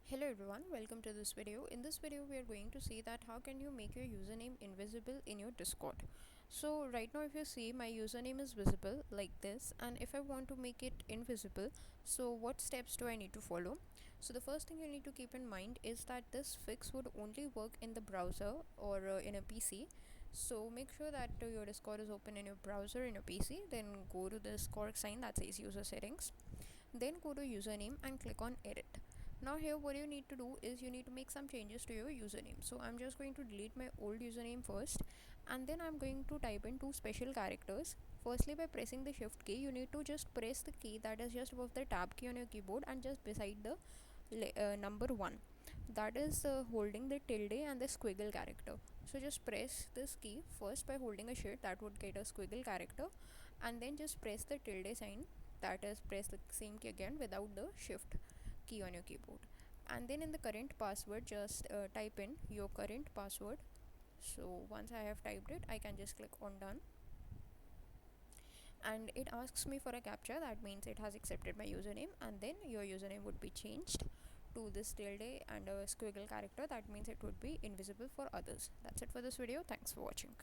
Hello everyone, welcome to this video. In this video we are going to see that how can you make your username invisible in your Discord. So right now if you see, my username is visible like this, and if I want to make it invisible, so what steps do I need to follow? So the first thing you need to keep in mind is that this fix would only work in the browser or in a PC. So make sure that your Discord is open in your browser, in your PC, then go to this Discord sign that says user settings, then go to username and click on edit. Now here what you need to do is you need to make some changes to your username. So I'm just going to delete my old username first, and then I'm going to type in two special characters. Firstly, by pressing the shift key, you need to just press the key that is just above the tab key on your keyboard and just beside the number 1, that is holding the tilde and the squiggle character. So just press this key first by holding a shift, that would get a squiggle character, and then just press the tilde sign, that is press the same key again without the shift key on your keyboard. And then in the current password, just type in your current password. So once I have typed it, I can just click on done, and it asks me for a captcha. That means it has accepted my username, and then your username would be changed to this tilde and a squiggle character. That means it would be invisible for others. That's it for this video. Thanks for watching.